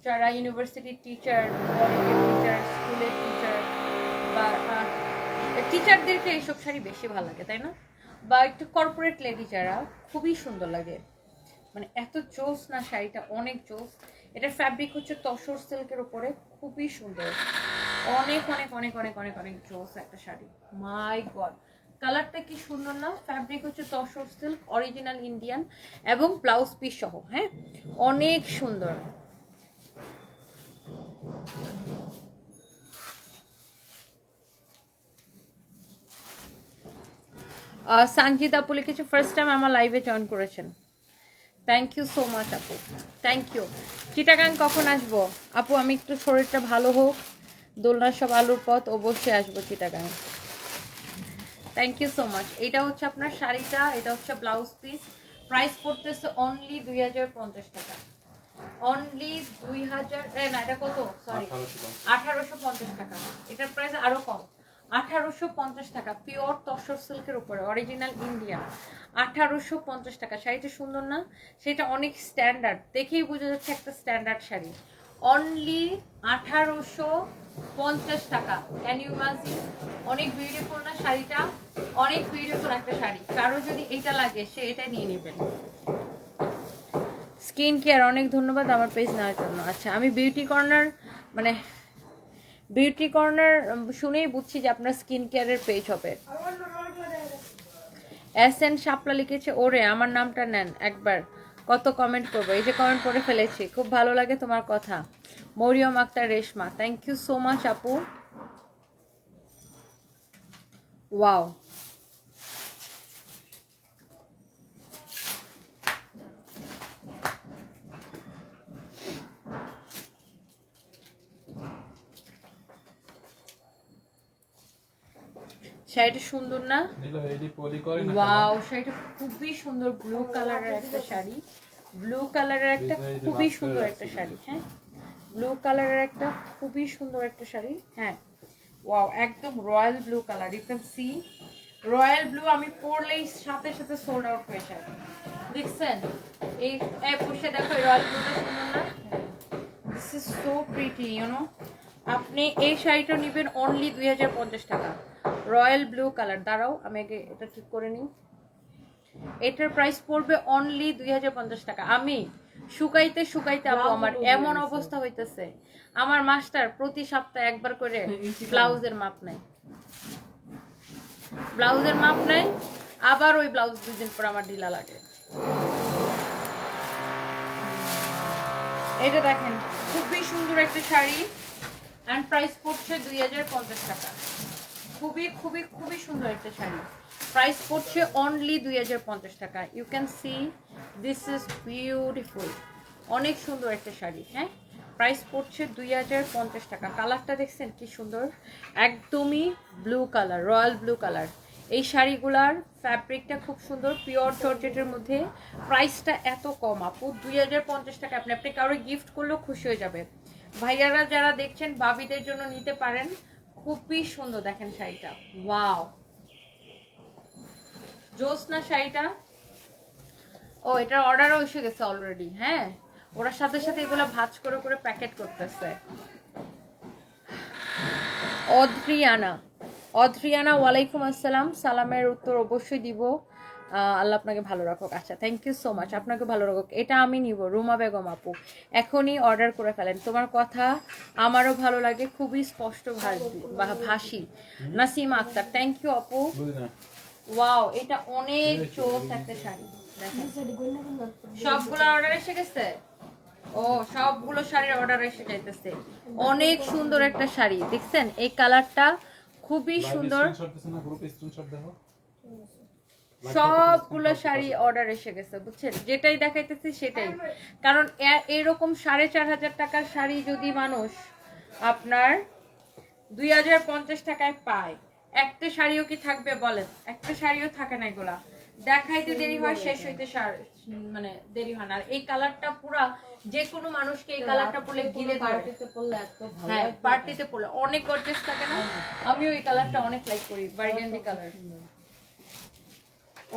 যারা ইউনিভার্সিটির টিচার, কলেজের টিচার, স্কুলের টিচার বা টিচারদেরকে এইসব শাড়ি বেশি ভালো লাগে, তাই না? বা একটু কর্পোরেট লেডি যারা, খুবই সুন্দর লাগে। মানে এত জোস না শাড়িটা, অনেক জোস। এটার ফ্যাব্রিক হচ্ছে তসর সিল্কের উপরে, খুবই সুন্দর। অনেক অনেক অনেক অনেক অনেক অনেক জোস একটা শাড়ি। মাই গড, কালারটা কি সুন্দর না? ফ্যাব্রিক হচ্ছে তসর সিল্ক, অরিজিনাল ইন্ডিয়ান, এবং ব্লাউজ পিস সহ। হ্যাঁ, অনেক সুন্দর। সঞ্জিতা আপু লিখেছে ফার্স্ট টাইম আমার লাইভে জয়েন করেছেন। থ্যাংক ইউ সো মাচ আপু, থ্যাংক ইউ। চিটাগাং কখন আসবো আপু? আমি একটু শরীরটা ভালো হোক, দোলনা সব আলুর পথ, অবশ্যই আসবো Chittagong. Thank you so much. এটা হচ্ছে আপনার শাড়িটা, এটা হচ্ছে ব্লাউজ পিস। প্রাইস পড়তেছে অনলি 2050 টাকা। অনলি 2000, না এটা কত, সরি 1850 টাকা। এটার প্রাইস আরো কম, 1850 টাকা। পিওর তসর সিল্কের উপরে, অরিজিনাল ইন্ডিয়ান, 1850 টাকা। শাড়িটা সুন্দর না? সেটা অনেক স্ট্যান্ডার্ড, দেখেই বোঝা যাচ্ছে একটা স্ট্যান্ডার্ড শাড়ি। অনলি 1850 টাকা। Can you imagine? অনেক বিউটিফুল না শাড়িটা? অনেক বিউটিফুল একটা শাড়ি। কারো যদি এটা লাগে সে এটা নিয়ে নেবেন। স্কিন কেয়ার, অনেক ধন্যবাদ আমার পেজ নেওয়ার জন্য। আচ্ছা, আমি বিউটি কর্নার, মানে বিউটি কর্নার শুনেই বুঝছি যে আপনার স্কিন কেয়ারের পেজ হবে। এসএন শাপলা লিখেছে, ওরে আমার নামটা নেন একবার, কত কমেন্ট করবো। এই যে কমেন্ট করে ফেলেছি, খুব ভালো লাগে তোমার কথা। Mariam Akter Reshma, thank you so much আপু। ওয়াও, শাড়িটা সুন্দর না? ওয়াও, শাড়িটা খুবই সুন্দর। ব্লু কালারের একটা শাড়ি, ব্লু কালারের একটা খুবই সুন্দর একটা শাড়ি। হ্যাঁ, ব্লু কালারের একটা খুবই সুন্দর একটা শাড়ি। হ্যাঁ, ওয়াও, একদম royal blue colour. You can see royal blue. আমি পরলেই সাথে সাথে সোল্ড আউট হয়ে যায়। দেখছেন এই বসে দেখো, রয়্যাল ব্লুটা সুন্দর না? This is so pretty, you know. আপনি এই শাড়িটা নেবেন অনলি 2050 টাকা। Royal blue colour. দাঁড়াও আমি আগে এটা ঠিক করে নিই। এটার প্রাইস পড়বে অনলি 2050 টাকা। আমি শুকাইতে শুকাইতে আপু আমার এমন অবস্থা হইতেছে, আমার মাস্টার প্রতি সপ্তাহে একবার করে ব্লাউজের মাপ নেয়, ব্লাউজের মাপ নেয়, আবার ওই ব্লাউজ 2 দিন পর আমার ঢিলা লাগে। এটা দেখেন, খুবই সুন্দর একটা শাড়ি, এন্ড প্রাইস পড়ছে 2050 টাকা। খুবই খুবই খুবই সুন্দর একটা শাড়ি, প্রাইস পড়ছে অনলি 2050 টাকা। You can see this is beautiful, অনেক সুন্দর একটা শাড়ি। হ্যাঁ, প্রাইস পড়ছে 2050 টাকা। কালারটা দেখছেন কি সুন্দর, একদমই blue colour, royal blue colour. এই শাড়িগুলার ফ্যাব্রিকটা খুব সুন্দর, পিওর জর্জেটের মধ্যে। প্রাইসটা এত কম আপু, 2050 টাকা। আপনি কারো গিফট করলেও খুশি হয়ে যাবে। ভাইয়ারা যারা দেখছেন ভাবিদের জন্য নিতে পারেন, খুবই সুন্দর। দেখেন শাড়িটা, ওয়াও, জোসনা শাড়িটা। ও, এটার অর্ডারও এসে গেছে অলরেডি। হ্যাঁ, ওরা সাথে সাথে এগুলো ভাঁজ করে করে প্যাকেট করতেছে। অদ্রিয়ানা ওয়ালাইকুম আসসালাম। সালামের উত্তর অবশ্যই দিব। আল্লাহ আপনাকে ভালো রাখুক। আচ্ছা, থ্যাংক ইউ সো মাচ, আপনাকে ভালো রাখুক। এটা আমি নিব। রুমা বেগম আপু, এখনই অর্ডার করে ফেলেন, তোমার কথা আমারও ভালো লাগে, খুবই স্পষ্ট ভাষী। নাসিমা আক্তার, থ্যাংক ইউ আপু। ওয়াও, এটা অনেক জোস একটা শাড়ি। দেখেন সবগুলো অর্ডার এসে গেছে। ও, সবগুলো শাড়ির অর্ডার এসে যাইতেছে। অনেক সুন্দর একটা শাড়ি, দেখছেন এই কালারটা খুবই সুন্দর। সবগুলো শাড়ি অর্ডার এসে গেছে, বুঝছেন? যেটাই দেখাইতেছি সেটাই। কারণ এরকম 4500 টাকার শাড়ি যদি মানুষ আপনার 2050 টাকায় পায়। একটা শাড়িও কি থাকবে বলেন? একটা শাড়িও থাকে না এগুলা, দেখাইতে দেরি হয়, শেষ হইতে মানে দেরি হয় না। আর এই কালারটা পুরা যে কোনো মানুষকে এই কালারটা পরলে গিলে ধরে। হ্যাঁ, পার্টিতে পরলে অনেক গর্জিয়াস থাকে না? আমিও এই কালারটা অনেক লাইক করি, বার্গেন্ডি কালার,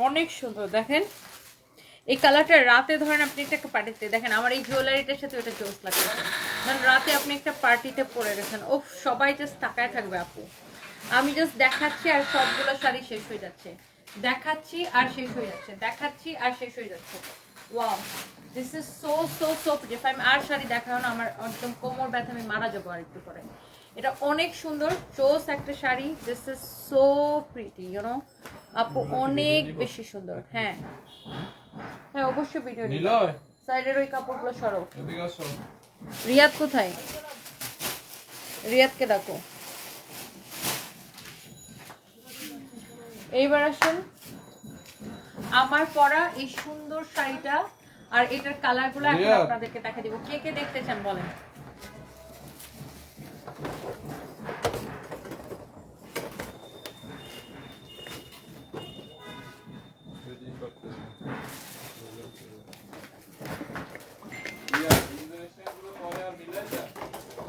অনেক সুন্দর। দেখেন এই কালারটা রাতে ধরেন আপনি একটা পার্টিতে, দেখেন আমার এই জুয়েলারিটার সাথে ওটা জোস লাগে, কারণ রাতে আপনি একটা পার্টিতে পরে গেছেন, ও সবাই জাস্ট তাকায় থাকবে আপু। আমি জাস্ট দেখাচ্ছি আর সবগুলো শাড়ি শেষ হয়ে যাচ্ছে, দেখাচ্ছি আর শেষ হয়ে যাচ্ছে, দেখাচ্ছি আর শেষ হয়ে যাচ্ছে। Wow, this is so so so pretty. আমি আর শাড়ি দেখাও না, আমার একদম কোমর ব্যথা, আমি মারা যাবো আর একটু পরে। এটা অনেক সুন্দর চোস একটা sari, this is so pretty, you know আপু, অনেক বেশি সুন্দর। হ্যাঁ হ্যাঁ, অবশ্যই ভিডিও নিলয় সাইডের ওই কাপড়গুলো সরো। এদিকে আসো। রিয়াদ কোথায়? রিয়াদকে ডাকো। এইবার আসুন আমার পরা এই সুন্দর শাড়িটা আর এটার কালারগুলো এখন আপনাদেরকে দেখা দিব। কে কে দেখতে চান বলেন?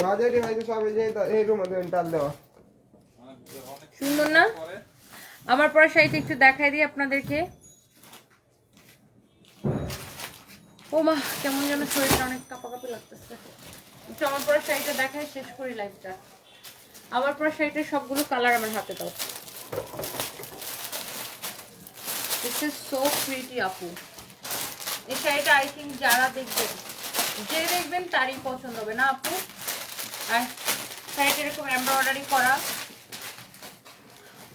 বাজারে হয়তো সবাই যে এই রুমে টাল দেওয়া সুন্দর না? আমার পরা শাড়িটা একটু দেখাই দিই আপনাদেরকে। ও মা, কেমন যেন শরীরটা অনেক কাঁপাকাঁপি লাগতেছে। একটু আমার পরা শাড়িটা দেখাই, শেষ করি লাইফটা। আমার পরা শাড়িটার সবগুলো কালার আমার হাতে দাও। দিস ইজ সো প্রিটি আপু। এই শাড়িটা আই থিঙ্ক যারা দেখবেন, যে দেখবেন তারই পছন্দ হবে না আপু? আর শাড়িটা এরকম এমব্রয়ডারি করা,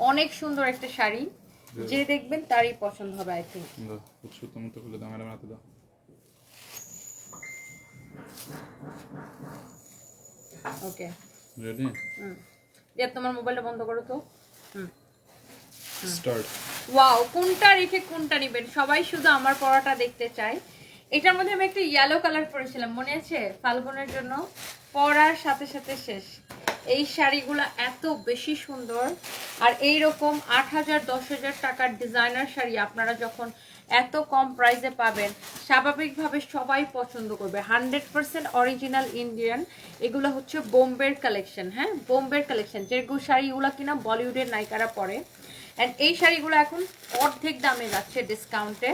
অনেক সুন্দর একটা শাড়ি, যে দেখবেন তারই পছন্দ হবে আই থিঙ্ক। তুমি তো খুলে দাও, ম্যাডাম হাতে দাও। Okay ready? দিয়ে তোমার মোবাইলটা বন্ধ করো তো। স্টার্ট। ওয়াও, কোনটা রেখে কোনটা নেবেন, সবাই শুধু আমার পরাটা দেখতে চাই। এটার মধ্যে আমি একটা ইয়েলো কালার পরেছিলাম, মনে আছে? ফাল্গুনের জন্য পরার সাথে সাথে শেষ। এই শাড়িগুলো এত বেশি সুন্দর, আর এইরকম 8,000 10,000 টাকার ডিজাইনার শাড়ি আপনারা যখন এত কম প্রাইসে পাবেন, স্বাভাবিকভাবে সবাই পছন্দ করবে। 100% অরিজিনাল ইন্ডিয়ান। এগুলো হচ্ছে বোম্বের কালেকশন। হ্যাঁ, বোম্বের কালেকশন, যেগুলো শাড়িগুলো কিনা বলিউডের নায়িকারা পরে। অ্যান্ড এই শাড়িগুলো এখন অর্ধেক দামে যাচ্ছে ডিসকাউন্টে,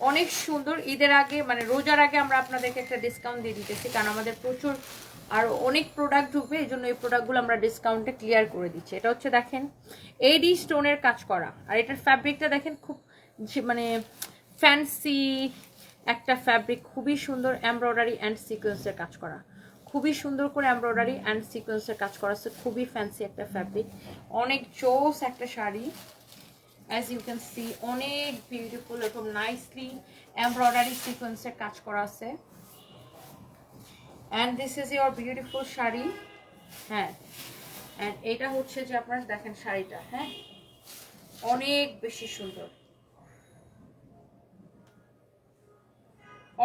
অনেক সুন্দর। ঈদের আগে মানে রোজার আগে আমরা আপনাদেরকে একটা ডিসকাউন্ট দিয়ে দিতেছি, কারণ আমাদের প্রচুর আরও অনেক প্রোডাক্ট ঢুকবে, এই জন্য এই প্রোডাক্টগুলো আমরা ডিসকাউন্টে ক্লিয়ার করে দিচ্ছি। এটা হচ্ছে দেখেন এডি স্টোনের কাজ করা, আর এটার ফ্যাব্রিকটা দেখেন খুব মানে ফ্যান্সি একটা ফ্যাব্রিক, খুবই সুন্দর এমব্রয়ডারি অ্যান্ড সিকোয়েন্সের কাজ করা, খুবই সুন্দর করে এমব্রয়ডারি অ্যান্ড সিকোয়েন্সের কাজ করা আছে, খুবই ফ্যান্সি একটা ফ্যাব্রিক, অনেক জোস একটা sari. As you can see অনেক বিউটিফুল, এরকম নাইসলি এমব্রয়ডারি সিকোয়েন্সের কাজ করা আছে। And this is your beautiful sari. হ্যাঁ, অ্যান্ড এটা হচ্ছে যে আপনারা দেখেন শাড়িটা, হ্যাঁ অনেক বেশি সুন্দর,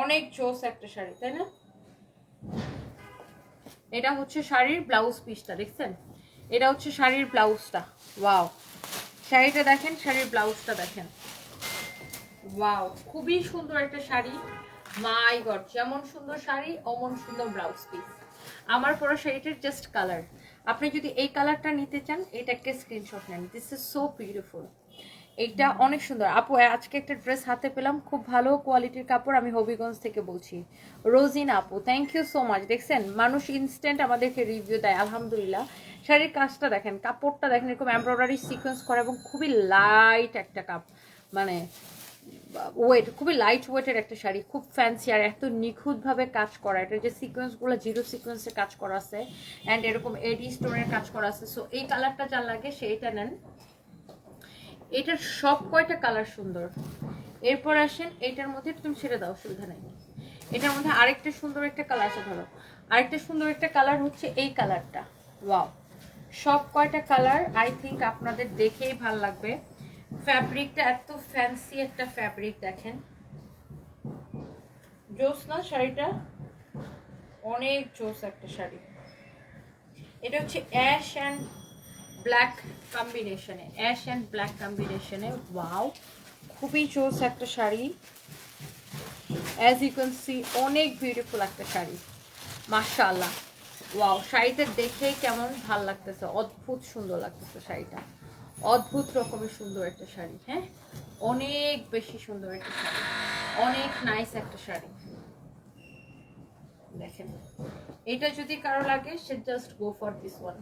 অনেক জোস একটা শাড়ি, তাই না? এটা হচ্ছে শাড়ির ব্লাউজ পিসটা, দেখছেন? এটা হচ্ছে শাড়ির ব্লাউজটা। ওয়াও, শাড়িটা দেখেন, শাড়ির ব্লাউজটা দেখেন। ওয়াও, খুবই সুন্দর একটা শাড়ি। মাই গড, যেমন সুন্দর শাড়ি অমন সুন্দর ব্লাউজ পিস। আমার পরা শাড়িটার জাস্ট কালার, আপনি যদি এই কালারটা নিতে চান এটাকে স্ক্রিনশট নেন। দিস ইজ সো বিউটিফুল, এইটা অনেক সুন্দর। আপু আজকে একটা ড্রেস হাতে পেলাম, খুব ভালো কোয়ালিটির কাপড়, আমি হবিগঞ্জ থেকে বলছি। রোজিন আপু, থ্যাংক ইউ সো মাচ। দেখছেন মানুষ ইনস্ট্যান্ট আমাদেরকে রিভিউ দেয়, আলহামদুলিল্লাহ। শাড়ির কাজটা দেখেন, কাপড়টা দেখেন, এরকম এমব্রয়ডারি সিকোয়েন্স করা এবং খুবই লাইট একটা মানে ওয়েট, খুবই লাইট ওয়েটের একটা শাড়ি, খুব ফ্যান্সি আর এত নিখুঁতভাবে কাজ করা। এটা যে সিকোয়েন্সগুলো জিরো সিকোয়েন্সের কাজ করা আছে, অ্যান্ড এরকম এডি স্টোনের কাজ করা আছে। সো এই কালারটা যা লাগে সেইটা নেন। এটার সব কয়টা কালার সুন্দর। এরপর আসেন এটার মধ্যে, তুমি ছেড়ে দাও, অসুবিধা নেই। এটার মধ্যে আরেকটা সুন্দর একটা কালার আছে, ধরো আরেকটা সুন্দর একটা কালার হচ্ছে এই কালারটা। ওয়াও, সব কয়টা কালার আই থিঙ্ক আপনাদের দেখেই ভাল লাগবে। ফ্যাব্রিকটা এত ফ্যান্সি একটা ফ্যাব্রিক, দেখেন জোস না শাড়িটা? অনেক জোস একটা শাড়ি। এটা হচ্ছে অ্যাশ অ্যান্ড ব্ল্যাক কম্বিনেশনে, অ্যাশ অ্যান্ড ব্ল্যাক কম্বিনেশনে। ওয়াও, খুবই জোস একটা sari. As you can see অনেক বিউটিফুল একটা শাড়ি, মাশাআল্লাহ। ওয়াও, শাড়িটা দেখেই কেমন ভাল লাগতেছে, অদ্ভুত সুন্দর লাগতেছে শাড়িটা, অদ্ভুত রকমের সুন্দর একটা শাড়ি। হ্যাঁ, অনেক বেশি সুন্দর একটা শাড়ি, অনেক নাইস একটা শাড়ি। দেখেন, এটা যদি কারো লাগে সে just go for this one,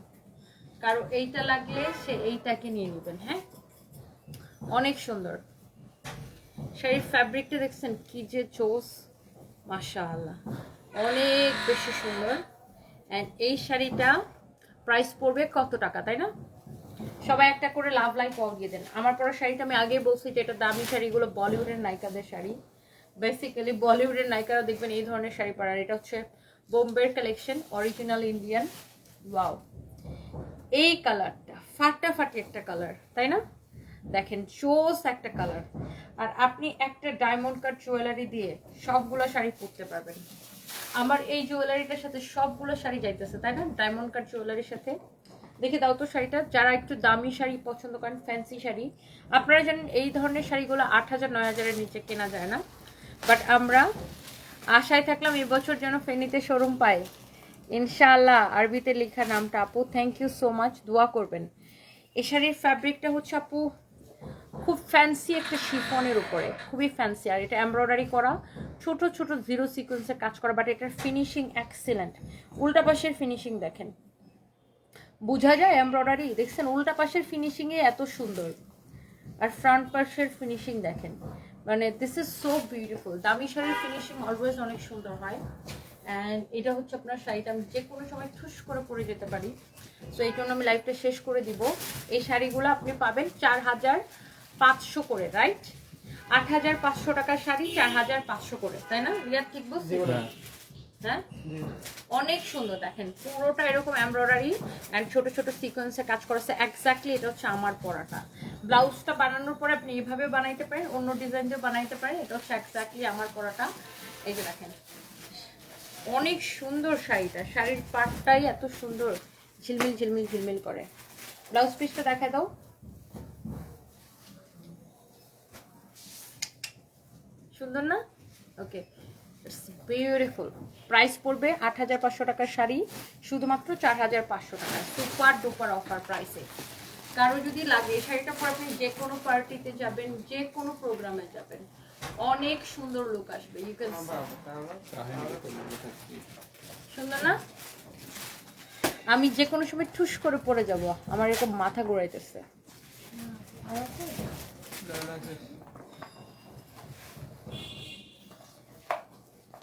কারো এইটা লাগলে সে এইটাকে নিয়ে নেবেন। হ্যাঁ, অনেক সুন্দর শাড়ির ফ্যাব্রিকটা দেখছেন কি যে চোস, মাশাআল্লাহ, অনেক বেশি সুন্দর। অ্যান্ড এই শাড়িটা প্রাইস পড়বে কত টাকা, তাই না? সবাই একটা করে লাভ লাইক দিয়ে দেন। আমার পরা শাড়িটা আমি আগে বলছি যে এটা দামি শাড়িগুলো বলিউডের নায়িকাদের শাড়ি। বেসিক্যালি বলিউডের নায়িকারা দেখবেন এই ধরনের শাড়ি পরার। এটা হচ্ছে বোম্বের কালেকশন, অরিজিনাল ইন্ডিয়ান। ওয়াও, এই কালারটা ফাটাফাটি একটা কালার, তাই না? দেখেন, চোস একটা কালার। আর আপনি একটা ডায়মন্ড কাট জুয়েলারি দিয়ে সবগুলো শাড়ি পরতে পারবেন। আমার এই জুয়েলারিটার সাথে সবগুলো শাড়ি যাইতেছে, তাই না? ডায়মন্ড কাট জুয়েলারির সাথে। দেখে দাও তো শাড়িটা। যারা একটু দামি শাড়ি পছন্দ করেন, ফ্যান্সি শাড়ি, আপনারা জানেন এই ধরনের শাড়িগুলো 8,000 9,000-এর নিচে কেনা যায় না। বাট আমরা আশায় থাকলাম এবছর যেন ফেনীতে শোরুম পাই ইনশাআল্লাহ। আরবিতে লেখা নামটা। আপু থ্যাংক ইউ সো মাচ, দোয়া করবেন। এই শাড়ির ফ্যাব্রিকটা হচ্ছে আপু খুব ফ্যান্সি একটা শিফনের উপরে, খুবই ফ্যান্সি। আর এটা এমব্রয়ডারি করা, ছোট ছোট জিরো সিকোয়েন্সে কাজ করা। বাট এটার ফিনিশিং এক্সিলেন্ট। উল্টা পাশের ফিনিশিং দেখেন, বোঝা যায় এমব্রয়ডারি। দেখছেন উল্টা পাশের ফিনিশিংয়ে এত সুন্দর, আর ফ্রন্ট পাশের ফিনিশিং দেখেন, মানে দিস ইজ সো বিউটিফুল। দামি শাড়ির ফিনিশিং অলওয়েজ অনেক সুন্দর হয়। অ্যান্ড এটা হচ্ছে আপনার শাড়িটা আমি যে কোনো সময় ঠুস করে পরে যেতে পারি। সো এই জন্য আমি লাইভটা শেষ করে দিব। এই শাড়িগুলো আপনি পাবেন 4,500 করে, রাইট? 8,500 টাকার শাড়ি 4,500 করে, তাই না রিয়াদ? ঠিক বলছি? হ্যাঁ, অনেক সুন্দর। দেখেন পুরোটা এরকম এমব্রয়ডারি এন্ড ছোট ছোট সিকোয়েন্সে কাজ করেছে। এক্স্যাক্টলি এটা হচ্ছে আমার পরাটা। ব্লাউজটা বানানোর পরে আপনি এইভাবে বানাইতে পারেন, অন্য ডিজাইন দিয়ে বানাইতে পারেন। এটা হচ্ছে এক্স্যাক্টলি আমার পরাটা। এই যে দেখেন, অনেক সুন্দর শাড়িটা। শাড়ির পাটটাই এত সুন্দর, ঝিলমিল ঝিলমিল ঝিলমিল করে। ব্লাউজ পিসটা দেখায় দাও। সুন্দর না? ওকে, ইটস বিউটিফুল। প্রাইস পড়বে 8,500 টাকার শাড়ি শুধুমাত্র 4,500 টাকা। সুপার ডুপার অফার প্রাইসে। কারো যদি লাগে এই শাড়িটা পরে আপনি যে কোনো পার্টিতে যাবেন, যে কোনো প্রোগ্রামে যাবেন, অনেক সুন্দর লুক আসবে। ইউ ক্যান সুন্দর না? আমি যে কোনো সময় ঠুস করে পরে যাব, আমার এরকম মাথা ঘোরাইতেছে।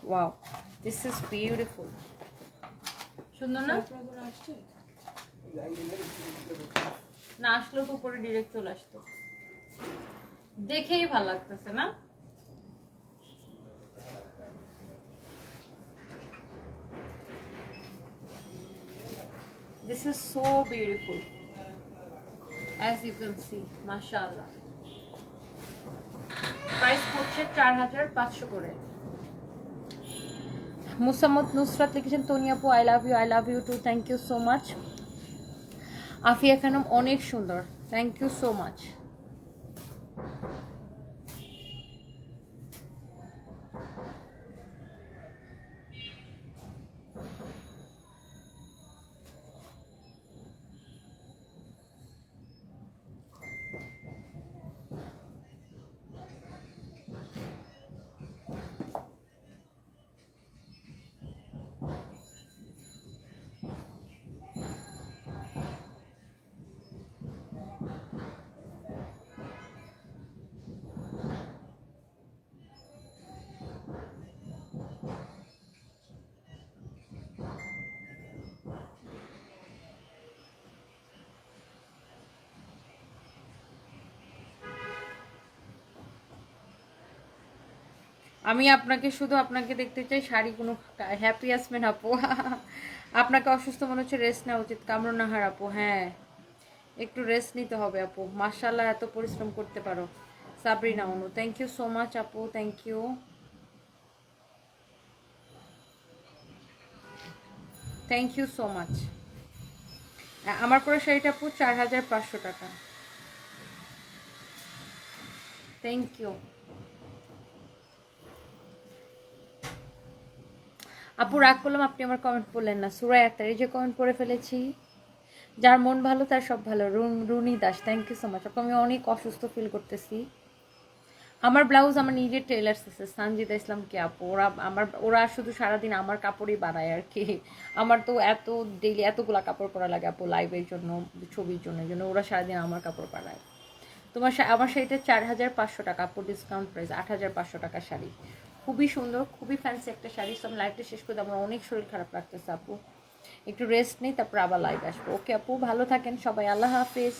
Wow, this is beautiful. সুন্দর না? না আসলেও তো উপরে ডিরেক্ট চলে আসতো, দেখেই ভালো লাগতেছে না? This is so beautiful, as you can see, mashallah. Price হচ্ছে 4,500 করে। মুসাম্মদ নুসরাত লিখেছেন, তনিয়াপু I love you too, thank you so much. Afiya Khanam অনেক সুন্দর, থ্যাংক ইউ সো মাচ। আমি আপনাকে দেখতে চাই শাড়ি কোনো হ্যাপি আসবেন আপু। আপনাকে অসুস্থ মনে হচ্ছে, রেস্ট নেওয়া উচিত। কামরুন্নাহার আপু, হ্যাঁ একটু রেস্ট নিতে হবে আপু। মাশাআল্লাহ এত পরিশ্রম করতে পারো। Sabrina Anu, thank you so much আপু, thank you. Thank you so much. আমার পরে শাড়িটা আপু 4500 টাকা। থ্যাংক ইউ আপু, রাগ করলাম আপনি আমার কমেন্ট পড়লেন না। সূরা একতার এই যে কমেন্ট পড়ে ফেলেছি। যার মন ভালো তার সব ভালো। Runi Das, thank you so much আপু। আমি অনেক অসুস্থ ফিল করতেছি। আমার ব্লাউজ আমার নিজের টেলার্স আছে, সানজিদা ইসলাম কি আপু, ওরা শুধু সারাদিন আমার কাপড়ই বানায় আর কি। আমার তো এত ডেইলি এতগুলা কাপড় পরা লাগে আপু, লাইভের জন্য, ছবির জন্য, এই জন্য ওরা সারাদিন আমার কাপড় বানায়। আমার শাড়িটা 4500 টাকা আপু, ডিসকাউন্ট প্রাইস 8500 টাকা শাড়ি। খুবই সুন্দর, খুবই ফ্যান্সি একটা শাড়ি। সব লাইভটা শেষ করে আমার অনেক শরীর খারাপ লাগতেছে আপু, একটু রেস্ট নেই, তারপর আবার লাইভ আসবো। ওকে আপু, ভালো থাকেন সবাই, আল্লাহ হাফেজ।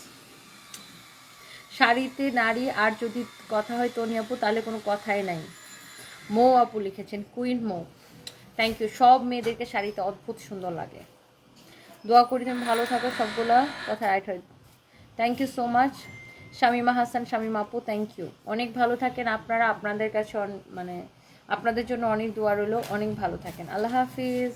শাড়িতে নারী আর যদি কথা হয় তনি আপু, তাহলে কোনো কথাই নাই। মৌ আপু লিখেছেন, কুইন মৌ, থ্যাংক ইউ। সব মেয়েদেরকে শাড়িতে অদ্ভুত সুন্দর লাগে। দোয়া করি তুমি ভালো থাকো, সবগুলা কথা রাইট হয়। Thank you so much Shamima Hasan, Shamima আপু, থ্যাংক ইউ। অনেক ভালো থাকেন আপনারা, আপনাদের কাছে মানে আপনাদের জন্য অনেক দোয়া রইল। অনেক ভালো থাকেন, আল্লাহ হাফিজ।